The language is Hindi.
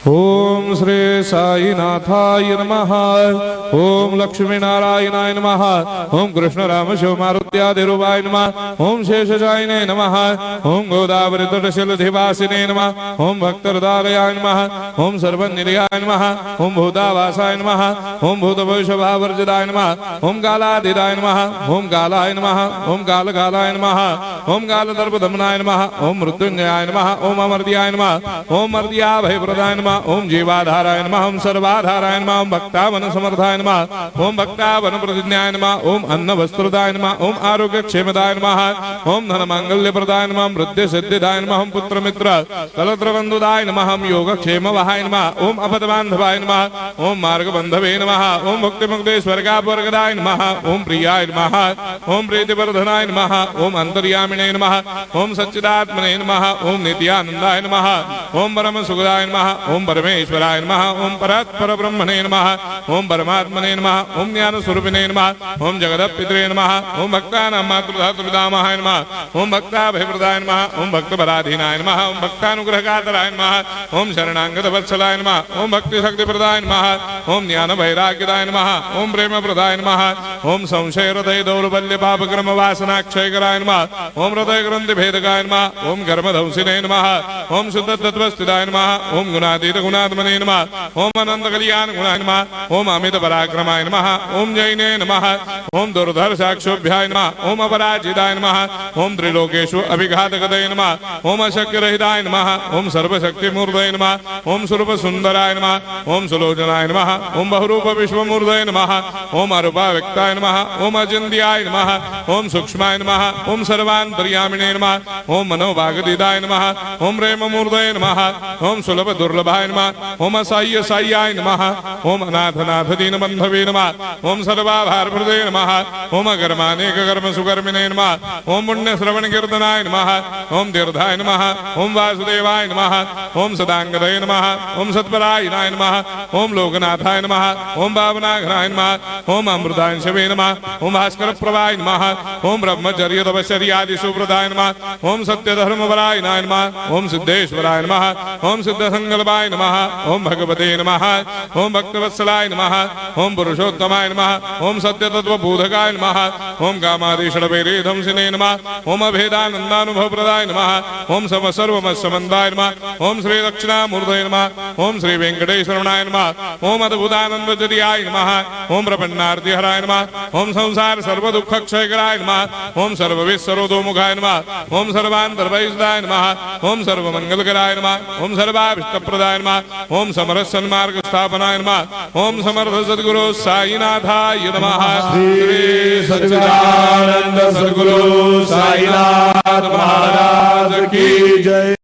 ओम श्री साईनाथाय नमः। ओम लक्ष्मी नारायणाय नमः। ओम कृष्ण राम शिव मारुत्यादिरूपाय नमः। ओम शेषशायिने नमः। ओम गोदावरी तटशिलधिवासिने नमः। ओम भक्तहृदयाय नमः। ओम सर्वनिलयाय नमः। ओम भूतावासाय नमः। ओम भूतभविष्यभावर्जिताय नमः। ओम कालाधीराय नमः। ओम कालाय नमः। ओम कालकालाय नमः। ओम कालदर्पदमनाय नमः। ओम मृत्युंजयाय नमः। ओम अमर्त्याय नमः। ओम मर्त्याभयप्रदाय नमः। ओम जीवाधाराय नमः। ओम सर्वाधाराय नमः। ओम भक्तावन समर्थाय नमः। ओम भक्तावन प्रतिज्ञाय नमः। ओम अन्न वस्त्रदाय नमः। ओम आरोग्य क्षेमदाय नमः। ओम धन मांगल्य प्रदाय नमः। ओम वृद्धि सिद्धिदाय नमः। ओम पुत्र मित्र कलत्र बंधुदाय नमः। ओम योग क्षेम वहाय नमः। ओम अपदबांधवाय नमः। ओम मार्ग बंधवे नमः। ओम मुक्ति मुक्ति स्वर्गापवर्गदाय नमः। ओम प्रियाय नमः। ओम प्रीतिवर्धनाय नमः। ओम अंतर्यामिने नमः। ओम सच्चिदात्मने नमः। ओम नित्यानंदाय नमः। ओम परम सुखदाय नमः। ओम परमेश्वराय नमः। ओम परात्पर ब्रह्मणे नमः। ओम परमात्मने नमः। ओम ज्ञान स्वरूपिणे नमः। ओम जगदपितरे नमः। ओम भक्तानां मातृधातुर्पितामहाय नमः। ओम भक्ताभयप्रदाय नमः। ओम भक्तपराधीनाय नमः। ओम भक्तानुग्रहकातराय नमः। ओम शरणागत वत्सलाय नमः। ओम भक्ति शक्ति प्रदाय नमः। ओम ज्ञान वैराग्यदाय नमः। ओम प्रेम प्रदाय नमः। ओम संशय हृदय दौर्बल्य पाप कर्म वासना क्षयकराय नमः। ओम हृदय ग्रंथि भेदकाय नमः। ओम कर्मधंसिने नमः। ओम शुद्ध तत्वस्थिताय नमः। ओम गुणातीत गुणात्मने नमः। ओम अनंत कल्याण गुणाय नमः। ओम अमित पराक्रमाय नमः। ओम जैने नमः। ओम दुर्धर्षाक्षोभ्याय नमः। ओम अपराजिताय नमः। ओम त्रिलोकेषु अभिघातगतये नमः। ओम अशक्यरहिताय नमः। ओम सर्वशक्तिमूर्तये नमः। ओम स्वरूप सुंदराय नमः। ओम सुलोचनाय नमः। ओम बहुरूप विश्वमूर्तये नमः। ओम अरूपाव्यक्ताय नमः। ओम अचिन्त्याय नमः। ओम सूक्ष्माय नमः। ओम सर्वान्तर्यामिने नमः। ओम मनोभागदिदाय नमः। ओम प्रेममूर्तये नमः। ओम सुलभ दुर्लभाय नमः। ओम असाह्य साह्याय नमः। ओम अनाथनाथ दीनबन्धवे नमः। ओम सर्वाभारप्रदे नमः। ओम अकर्मानेक कर्म सुकर्मिणे नमः। ओम पुण्य श्रवण कीर्तनाय नमः। ओम तीर्थाय नमः। ओम वासुदेवाय नमः। ओम सदांगदये नमः। ओम सत्परायणाय नमः। ओम लोकनाथाय नमः। ओम भावनाघनाय नमः। ओम अमृतांशवे नमः। ओम भास्कर प्रभाय नमः। ओम ब्रह्मचर्य तपश्चर्यादि सुप्रदाय नमः। ओम सत्यधर्मपरायणाय नमः। ओम सिद्धेश्वराय नमः। ओम सिद्धसंकल्पाय नमः। ओम भगवते नमः। ओम भक्तवत्सलाय नमः। ओम पुरुषोत्तमाय नमः। ओम सत्यतत्त्वबोधकाय नमः। ओम कामादिषडभैरेधंसिने नमः। ओम अभेदानन्दानुभवप्रदाय नमः। ओम सर्वमस्समन्दाय नमः। ओम श्री दक्षिणामूर्तये नमः। ओम श्री वेंकटेश्वरनाय नमः। ओम अद्भुतानन्दजर्याय नमः। ओम प्रपन्नार्तिहराय नमः। ओम संसार सर्वदुःखक्षयकराय नमः। ओम सर्वविश्वरोधोमुखाय नमः। ओम सर्वान्तर्वैसदाय नमः। ओम सर्वमंगलकराय नमः। ओम सर्वाभीष्टप्रदाय नमः। ओम समरस सन्मार्ग स्थापनाय नमः। ओम समर्थ सद्गुरु साईनाथाय नमः। श्री सच्चिदानंद सद्गुरु साईनाथ महाराज की जय।